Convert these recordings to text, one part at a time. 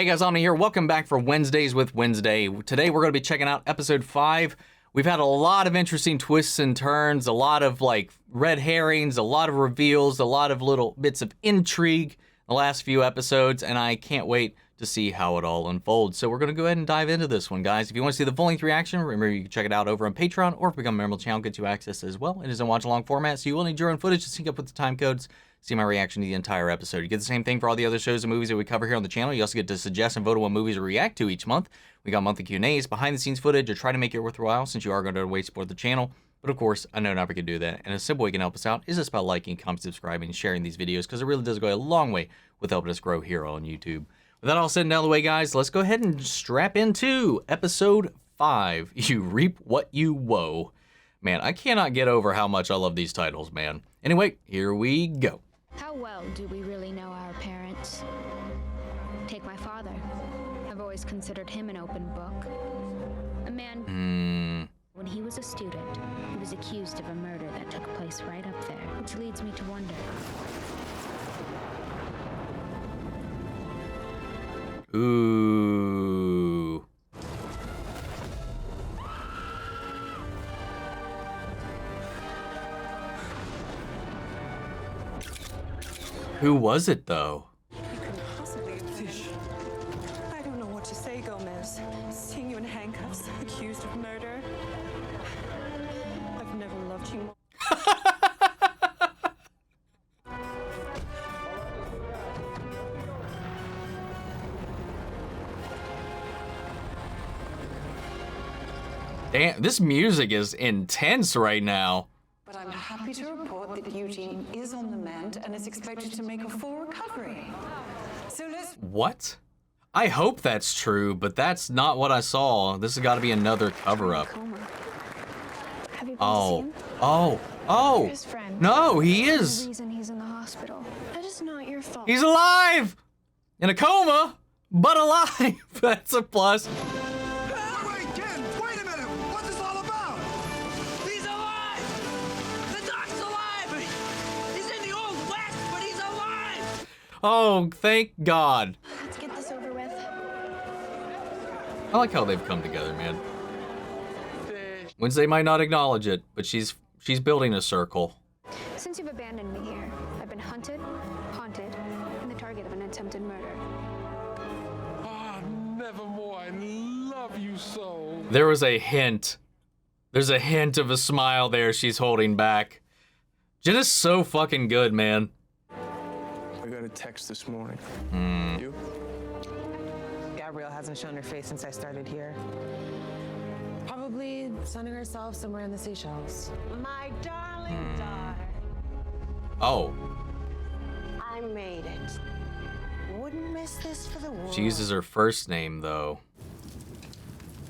Hey guys, Omni here. Welcome back for Wednesdays with Wednesday. Today we're going to be checking out episode 5. We've had a lot of interesting twists and turns, a lot of like red herrings, a lot of reveals, a lot of little bits of intrigue in the last few episodes, and I can't wait to see how it all unfolds. So we're going to go ahead and dive into this one, guys. If you want to see the full-length reaction, remember you can check it out over on Patreon, or if you become a member of the channel, get you access as well. It is in watch-along format, so you will need your own footage to sync up with the time codes. See my reaction to the entire episode. You get the same thing for all the other shows and movies that we cover here on the channel. You also get to suggest and vote on what movies to react to each month. We got monthly Q&As, behind-the-scenes footage, to try to make it worthwhile since you are going to way support the channel. But of course, I know not we can do that, and a simple way you can help us out is just by liking, commenting, subscribing, and sharing these videos, because it really does go a long way with helping us grow here on YouTube. With that all said and out of the way, guys, let's go ahead and strap into episode 5. You reap what you woe. Man, I cannot get over how much I love these titles, man. Anyway, here we go. How well do we really know our parents? Take my father. I've always considered him an open book. A man... When he was a student, he was accused of a murder that took place right up there, which leads me to wonder. Ooh. Who was it, though? You couldn't possibly fish. I don't know what to say, Gomez. Seeing you in handcuffs, accused of murder. I've never loved you more. Damn, this music is intense right now. But I'm happy to report that Eugene is on the mend and is expected to make a full recovery. So let's... What? I hope that's true, but that's not what I saw. This has got to be another cover-up. Have you been to see him? Oh! His friend. No, he is! The reason he's in the hospital. That is not your fault. He's alive! In a coma, but alive! That's a plus. Wait, Ken, wait a minute! What's this all about? He's alive! The doc's alive! He's in the Old West, but he's alive! Oh, thank God. Let's get this over with. I like how they've come together, man. Wednesday might not acknowledge it, but she's building a circle. Since you've abandoned me here, I've been hunted, haunted, and the target of an attempted murder. Ah, nevermore. I love you so. There was a hint. There's a hint of a smile there she's holding back. Jenna's so fucking good, man. I got a text this morning. You? Gabrielle hasn't shown her face since I started here. Probably sunning herself somewhere in the Seychelles. My darling daughter, Oh, I made it. Wouldn't miss this for the world. she uses her first name, though.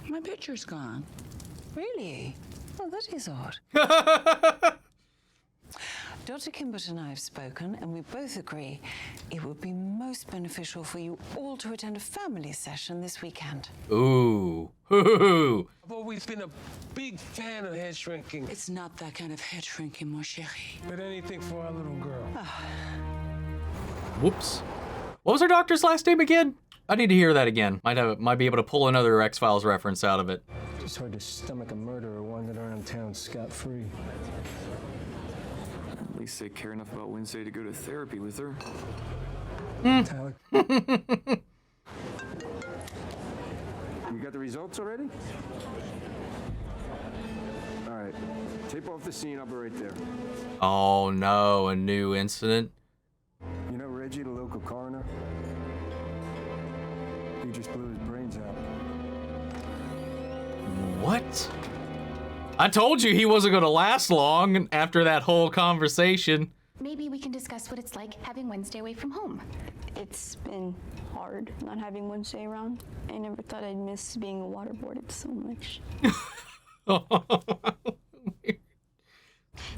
My picture's gone. Really? Oh, that is odd. Dr. Kimbert and I have spoken, and we both agree it would be most beneficial for you all to attend a family session this weekend. Ooh. Ooh. I've always been a big fan of head shrinking. It's not that kind of head shrinking, mon chéri. But anything for our little girl. Whoops. What was her doctor's last name again? I need to hear that again. Might be able to pull another X-Files reference out of it. Just hard to stomach a murderer wandering around town scot-free. At least they care enough about Wednesday to go to therapy with her. Tyler. You got the results already? All right. Tape off the scene. I'll be right there. Oh no, a new incident. You know Reggie, the local coroner? He just blew his brains out. What? I told you he wasn't gonna last long after that whole conversation. Maybe we can discuss what it's like having Wednesday away from home. It's been hard not having Wednesday around. I never thought I'd miss being waterboarded so much.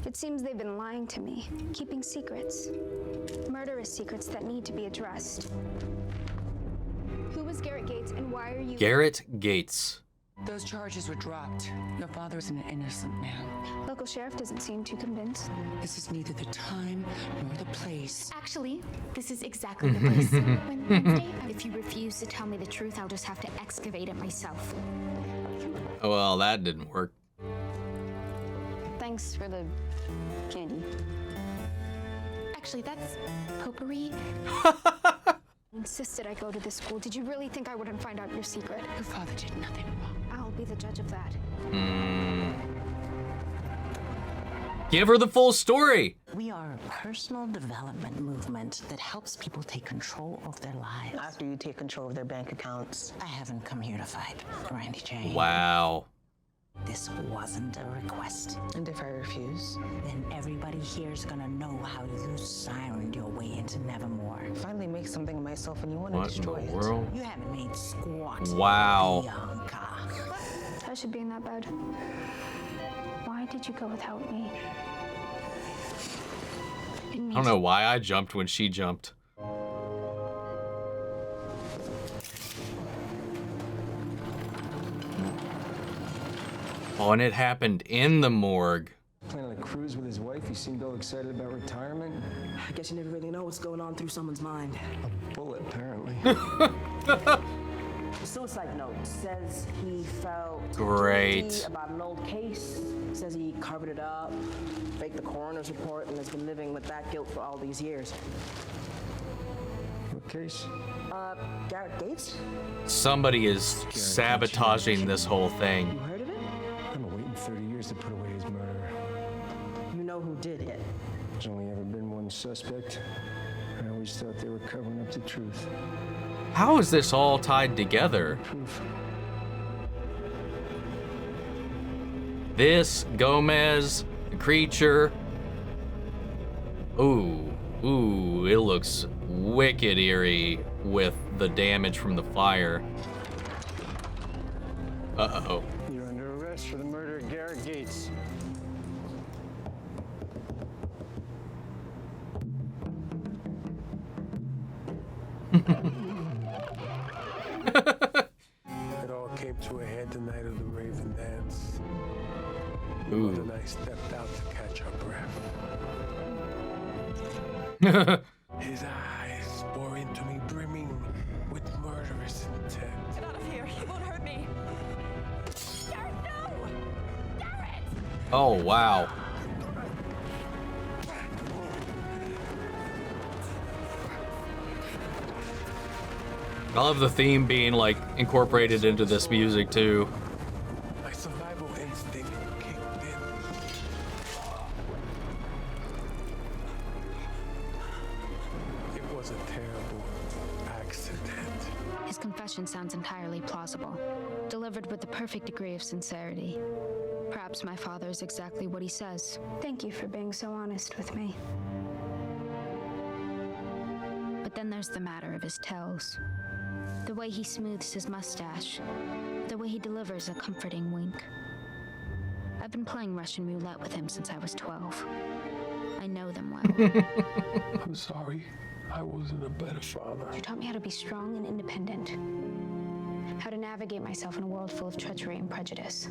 It seems they've been lying to me, keeping secrets. Murderous secrets that need to be addressed. Who was Garrett Gates and why are you... Garrett Gates. Those charges were dropped. Your father is an innocent man. Local sheriff doesn't seem too convinced. This is neither the time nor the place. Actually, this is exactly the place. Wednesday, if you refuse to tell me the truth, I'll just have to excavate it myself. Oh, well, that didn't work. Thanks for the candy. Actually, that's potpourri. Insisted I go to this school. Did you really think I wouldn't find out your secret? Your father did nothing wrong. I'll be the judge of that. Give her the full story. We are a personal development movement that helps people take control of their lives. After you take control of their bank accounts. I haven't come here to fight, Randy J. Wow. This wasn't a request. And if I refuse? Then everybody here's gonna know how you sirened your way into Nevermore. Finally make something of myself and you want to What in destroy the it. world? You haven't made squat. Wow. Bianca. I should be in that bed. Why did you go without me? I don't know why I jumped when she jumped. Oh, and it happened in the morgue. Planning a cruise with his wife. He seemed all excited about retirement. I guess you never really know what's going on through someone's mind. A bullet, apparently. The suicide note says he felt Great. guilty about an old case. Says he covered it up, faked the coroner's report, and has been living with that guilt for all these years. What case? Garrett Gates? Somebody is sabotaging this whole You thing. heard of it? I'm waiting 30 years to put away his murderer. You know who did it. There's only ever been one suspect. I always thought they were covering up the truth. How is this all tied together? Proof. This, Gomez, the creature. Ooh, it looks wicked eerie with the damage from the fire. Uh-oh. You're under arrest for the murder of Garrett Gates. It all came to a head the night of the Raven Dance. Ooh. Mother and I stepped out to catch our breath. His eyes bore into me, brimming with murderous intent. Get out of here. He won't hurt me. Garrett, no! Garrett! Oh, wow. I love the theme being like incorporated into this music too. My survival instinct kicked in. It was a terrible accident. His confession sounds entirely plausible, delivered with the perfect degree of sincerity. Perhaps my father is exactly what he says. Thank you for being so honest with me. But then there's the matter of his tells. The way he smooths his mustache. The way he delivers a comforting wink. I've been playing Russian roulette with him since I was 12. I know them well. I'm sorry. I wasn't a better father. You taught me how to be strong and independent. How to navigate myself in a world full of treachery and prejudice.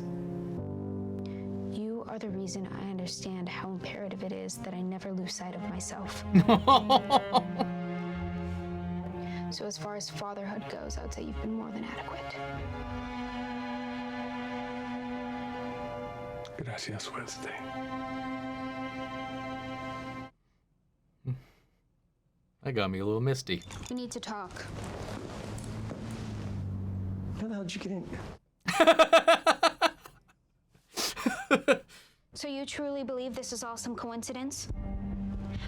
You are the reason I understand how imperative it is that I never lose sight of myself. So as far as fatherhood goes, I would say you've been more than adequate. Gracias, Wednesday. That got me a little misty. We need to talk. How the hell did you get in? So you truly believe this is all some coincidence?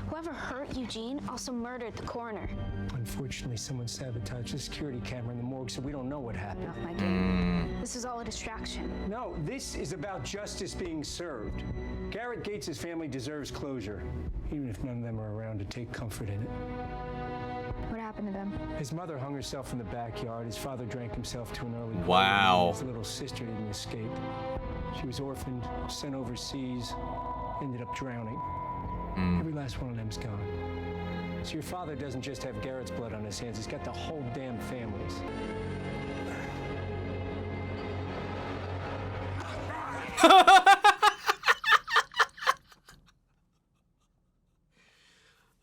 Whoever hurt Eugene also murdered the coroner. Unfortunately, someone sabotaged the security camera in the morgue, so we don't know what happened. Off my game. This is all a distraction. No, this is about justice being served. Garrett Gates' family deserves closure, even if none of them are around to take comfort in it. What happened to them? His mother hung herself in the backyard. His father drank himself to an early grave. Wow. His little sister didn't escape. She was orphaned, sent overseas, ended up drowning. Every last one of them's gone. So your father doesn't just have Garrett's blood on his hands, he's got the whole damn families.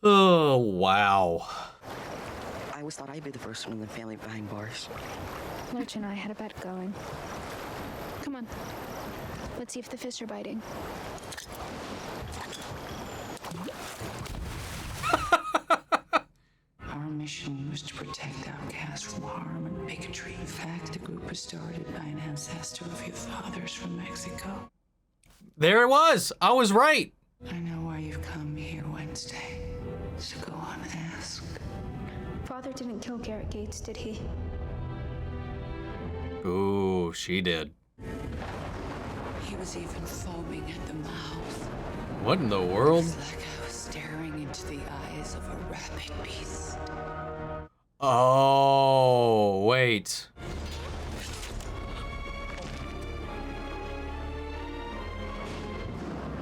Oh, wow. I always thought I'd be the first one in the family behind bars. Lurch and I had a bet going. Come on. Let's see if the fish are biting. Our mission was to protect outcasts from harm and bigotry. In fact, the group was started by an ancestor of your father's from Mexico. There it was. I was right. I know why you've come here, Wednesday. So go on, ask. Father didn't kill Garrett Gates, did he? Ooh, she did. He was even foaming at the mouth. What in the world? It's like I was staring into the eyes of a rabid beast. Oh, wait.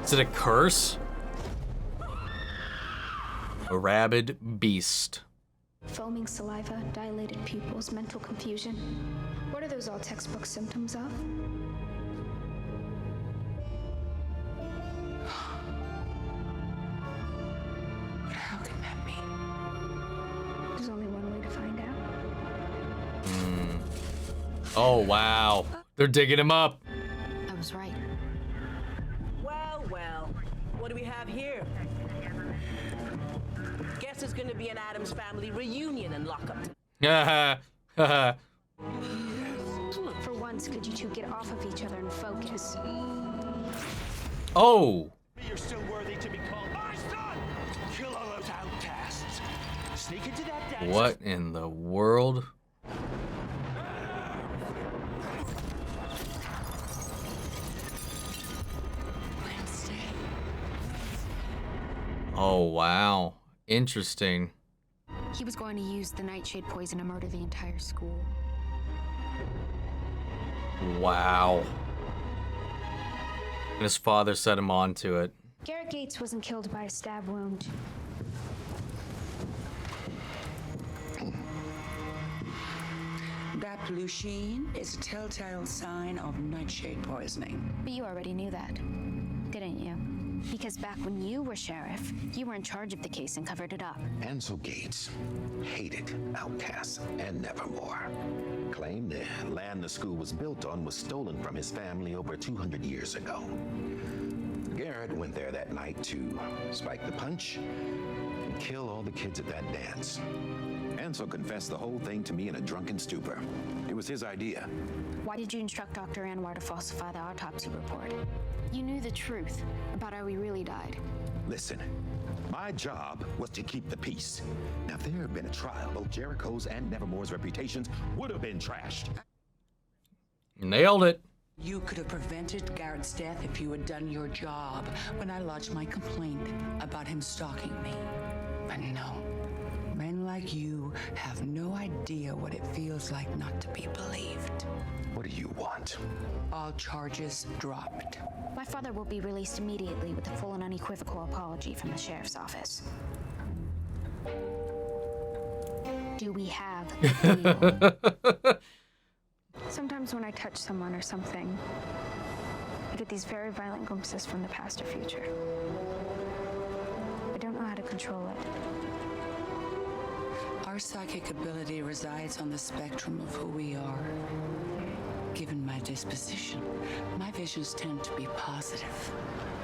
Is it a curse? A rabid beast. Foaming saliva, dilated pupils, mental confusion. What are those all textbook symptoms of? But how can that be? There's only one way to find out. Oh, wow. They're digging him up. I was right. Well, well. What do we have here? Guess there's gonna be an Addams Family reunion in lockup. For once, could you two get off of each other and focus? Oh. You're still worthy to be called my son! Kill all those outcasts. Sneak into that dance. What in the world? Wednesday. Oh, wow. Interesting. He was going to use the nightshade poison to murder the entire school. Wow. And his father set him on to it. Garrett Gates wasn't killed by a stab wound. That blue sheen is a telltale sign of nightshade poisoning. But you already knew that, didn't you? Because back when you were sheriff, you were in charge of the case and covered it up. Ansel Gates hated outcasts and nevermore. Claimed the land the school was built on was stolen from his family over 200 years ago. Garrett went there that night to spike the punch and kill all the kids at that dance. Ansel confessed the whole thing to me in a drunken stupor. It was his idea. Why did you instruct Dr. Anwar to falsify the autopsy report? You knew the truth about how he really died. Listen, my job was to keep the peace. Now, if there had been a trial, both Jericho's and Nevermore's reputations would have been trashed. Nailed it. You could have prevented Garrett's death if you had done your job when I lodged my complaint about him stalking me. But no, men like you have no idea what it feels like not to be believed. What do you want? All charges dropped. My father will be released immediately with a full and unequivocal apology from the sheriff's office. Do we have a deal? Sometimes when I touch someone or something, I get these very violent glimpses from the past or future. I don't know how to control it. Our psychic ability resides on the spectrum of who we are. Given my disposition, my visions tend to be positive.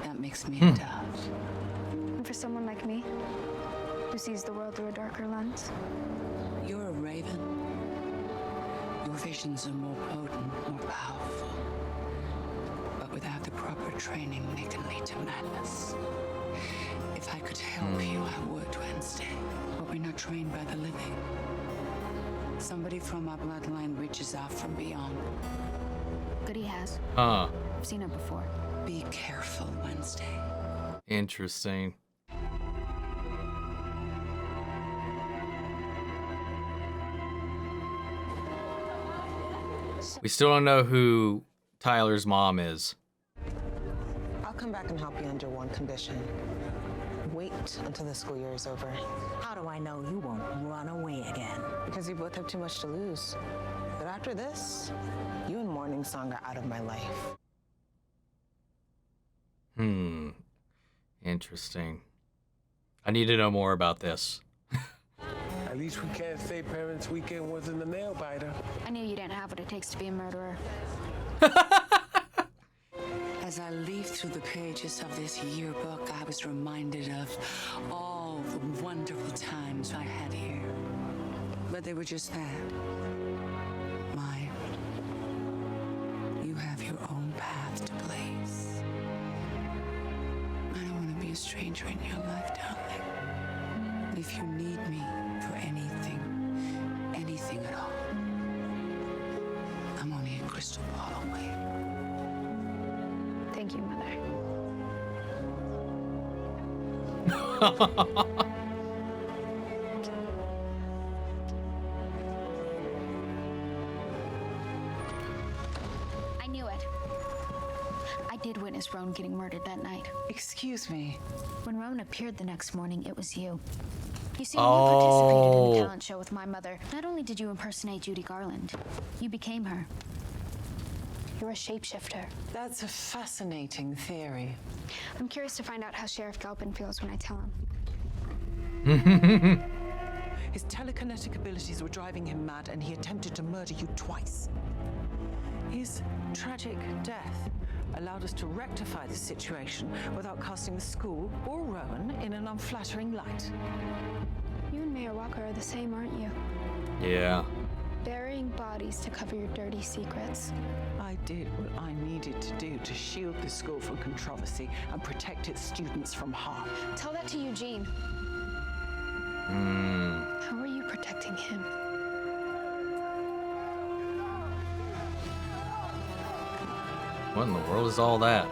That makes me a dove. And for someone like me, who sees the world through a darker lens, you're a raven. Your visions are more potent, more powerful. But without the proper training, they can lead to madness. If I could help you, I would, Wednesday. But we're not trained by the living. Somebody from our bloodline reaches out from beyond. Goody has. Huh. I've seen it before. Be careful, Wednesday. Interesting. We still don't know who Tyler's mom is. I'll come back and help you under one condition. Wait until the school year is over. How do I know you won't run away again? Because you both have too much to lose. But after this, you and Morning Song are out of my life. Interesting. I need to know more about this. At least we can't say Parents' Weekend wasn't a nail biter. I knew you didn't have what it takes to be a murderer. As I leafed through the pages of this yearbook, I was reminded of all the wonderful times I had here. But they were just that. Mine. You have your own path to blaze. I don't want to be a stranger in your life, darling. If you need me for anything at all, I'm only a crystal ball away. Thank you, Mother. I knew it. I did witness Roan getting murdered that night. Excuse me. When Roan appeared the next morning, it was you. You see, when you participated in the talent show with my mother, not only did you impersonate Judy Garland, you became her. You're a shapeshifter. That's a fascinating theory. I'm curious to find out how Sheriff Galpin feels when I tell him. His telekinetic abilities were driving him mad, and he attempted to murder you twice. His tragic death allowed us to rectify the situation without casting the school or Rowan in an unflattering light. You and Mayor Walker are the same, aren't you? Yeah. Burying bodies to cover your dirty secrets. I did what I needed to do to shield the school from controversy and protect its students from harm. Tell that to Eugene. How are you protecting him? What in the world is all that?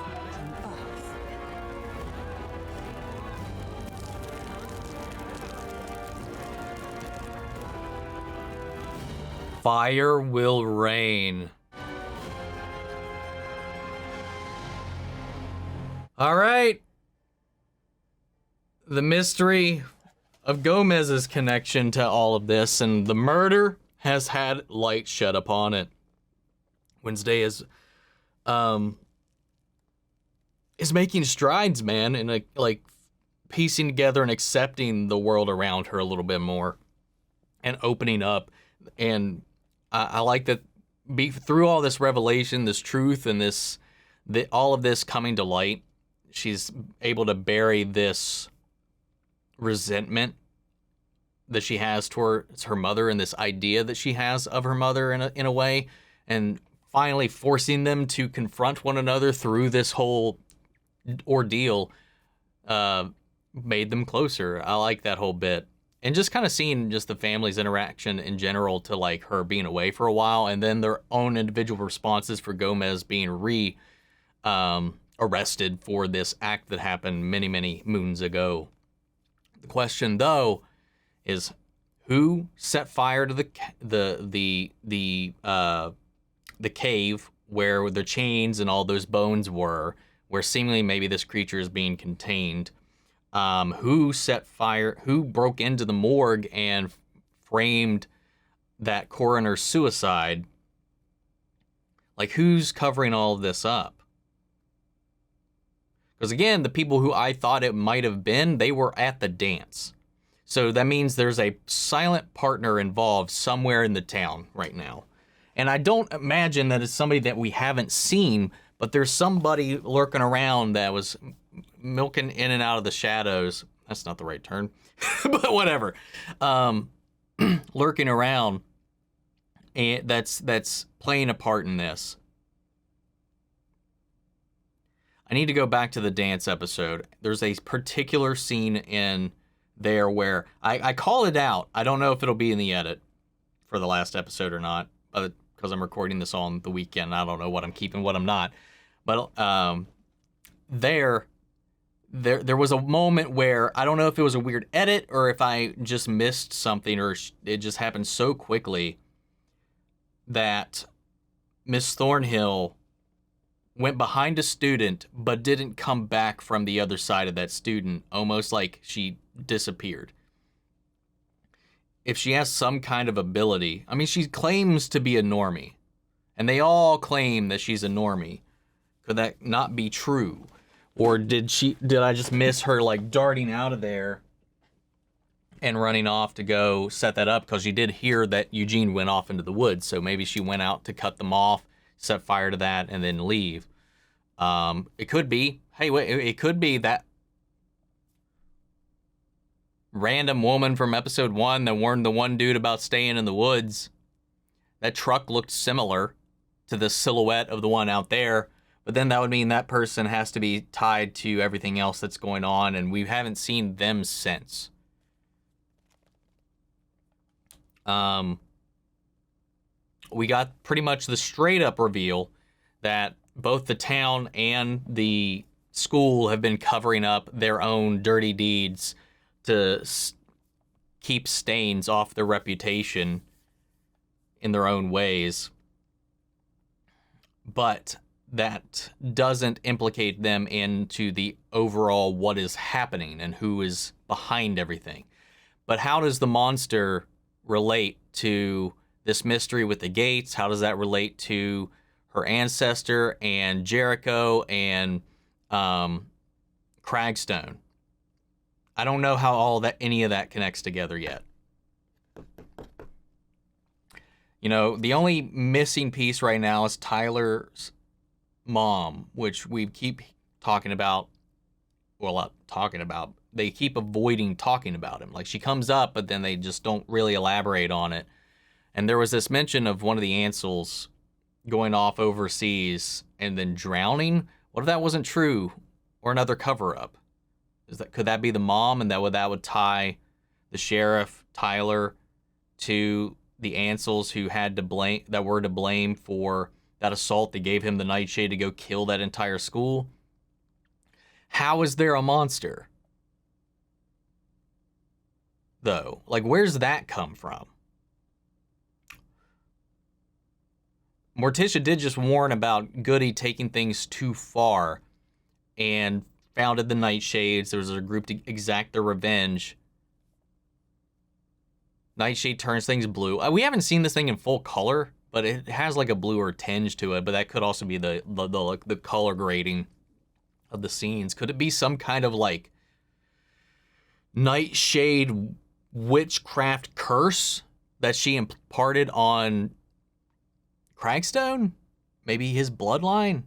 Fire will rain. All right. The mystery of Gomez's connection to all of this and the murder has had light shed upon it. Wednesday is making strides, man, and like piecing together and accepting the world around her a little bit more and opening up. And I like that through all this revelation, this truth, and all of this coming to light, she's able to bury this resentment that she has towards her mother and this idea that she has of her mother in a way, and finally forcing them to confront one another through this whole ordeal made them closer. I like that whole bit. And just kind of seeing just the family's interaction in general to like her being away for a while, and then their own individual responses for Gomez being arrested for this act that happened many, many moons ago. The question though is, who set fire to the cave where the chains and all those bones were, where seemingly maybe this creature is being contained? Who broke into the morgue and framed that coroner's suicide? Like, who's covering all of this up? Because again, the people who I thought it might have been, they were at the dance. So that means there's a silent partner involved somewhere in the town right now. And I don't imagine that it's somebody that we haven't seen, but there's somebody lurking around that was milking in and out of the shadows. That's not the right term, but whatever. Lurking around, and that's playing a part in this. I need to go back to the dance episode. There's a particular scene in there where I call it out. I don't know if it'll be in the edit for the last episode or not, because I'm recording this on the weekend. I don't know what I'm keeping, what I'm not. But there was a moment where I don't know if it was a weird edit or if I just missed something, or it just happened so quickly that Miss Thornhill went behind a student but didn't come back from the other side of that student, almost like she disappeared. If she has some kind of ability, I mean, she claims to be a normie, and they all claim that she's a normie. Could that not be true? Or did I just miss her like darting out of there and running off to go set that up? Because you did hear that Eugene went off into the woods. So maybe she went out to cut them off, set fire to that, and then leave. It could be, it could be that random woman from episode 1 that warned the one dude about staying in the woods. That truck looked similar to the silhouette of the one out there. But then that would mean that person has to be tied to everything else that's going on, and we haven't seen them since. We got pretty much the straight up reveal that both the town and the school have been covering up their own dirty deeds to keep stains off their reputation in their own ways. But that doesn't implicate them into the overall what is happening and who is behind everything. But how does the monster relate to this mystery with the gates? How does that relate to her ancestor and Jericho and Cragstone? I don't know how any of that connects together yet. You know, the only missing piece right now is Tyler's mom, which we keep talking about. Well, not talking about. They keep avoiding talking about him. Like, she comes up, but then they just don't really elaborate on it. And there was this mention of one of the Ansels going off overseas and then drowning. What if that wasn't true, or another cover-up? Could that be the mom, and that would tie the sheriff, Tyler, to the Ansels who were to blame for that assault that gave him the nightshade to go kill that entire school? How is there a monster, though? Like, where's that come from? Morticia did just warn about Goody taking things too far and founded the Nightshades. There was a group to exact their revenge. Nightshade turns things blue. We haven't seen this thing in full color, but it has like a bluer tinge to it. But that could also be the color grading of the scenes. Could it be some kind of like Nightshade witchcraft curse that she imparted on Cragstone? Maybe his bloodline?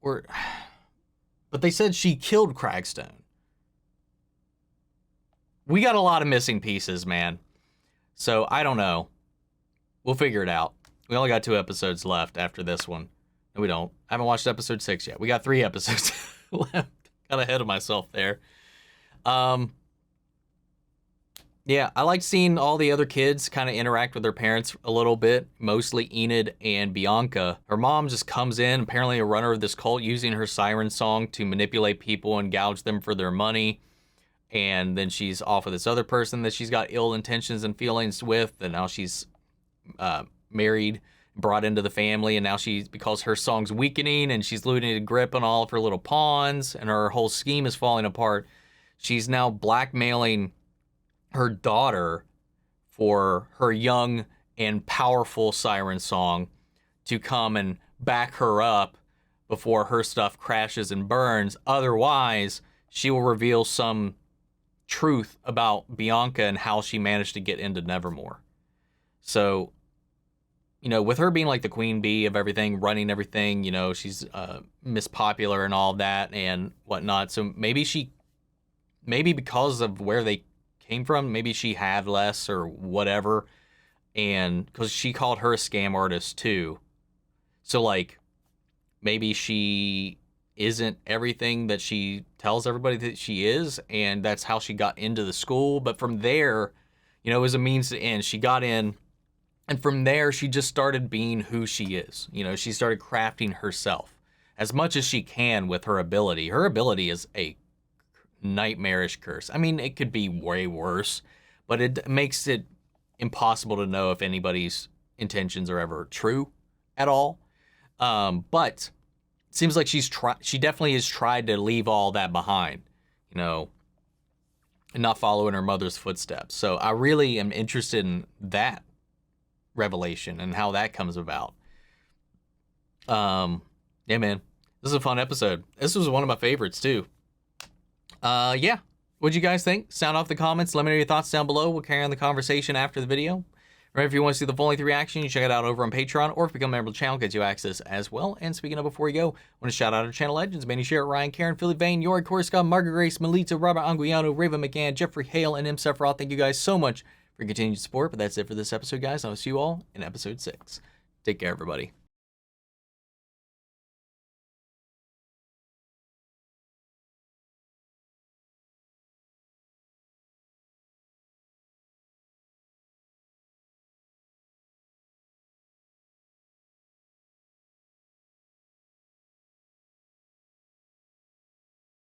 But they said she killed Cragstone. We got a lot of missing pieces, man. So, I don't know. We'll figure it out. We only got 2 episodes left after this one. No, we don't. I haven't watched episode 6 yet. We got 3 episodes left. Got ahead of myself there. Yeah, I like seeing all the other kids kind of interact with their parents a little bit, mostly Enid and Bianca. Her mom just comes in, apparently a runner of this cult, using her siren song to manipulate people and gouge them for their money. And then she's off with this other person that she's got ill intentions and feelings with, and now she's married, brought into the family, and now because her song's weakening and she's losing a grip on all of her little pawns and her whole scheme is falling apart, she's now blackmailing her daughter for her young and powerful siren song to come and back her up before her stuff crashes and burns. Otherwise, she will reveal some truth about Bianca and how she managed to get into Nevermore. So, you know, with her being like the queen bee of everything, running everything, you know, she's Miss Popular and all that and whatnot. So maybe because of where they came from, maybe she had less or whatever, and because she called her a scam artist too. So like, maybe she isn't everything that she tells everybody that she is, and that's how she got into the school. But from there, you know, it was a means to end. She got in, and from there she just started being who she is. You know, she started crafting herself as much as she can with her ability. Her ability is a nightmarish curse. I mean, it could be way worse, but it makes it impossible to know if anybody's intentions are ever true at all. But it seems like she definitely has tried to leave all that behind, you know, and not follow in her mother's footsteps. So I really am interested in that revelation and how that comes about. Yeah, man. This is a fun episode. This was one of my favorites, too. Yeah. What'd you guys think? Sound off the comments. Let me know your thoughts down below. We'll carry on the conversation after the video. Remember, if you want to see the full length reaction, you check it out over on Patreon, or if you become a member of the channel, gets you access as well. And speaking of, before you go, I want to shout out our channel legends: Manny Sherritt, Ryan, Karen, Philly Vane, Yori, Corey Scott, Margaret Grace, Melita, Robert Anguiano, Raven McGann, Jeffrey Hale, and M. Sephiroth. Thank you guys so much for your continued support. But that's it for this episode, guys. I'll see you all in episode 6. Take care, everybody.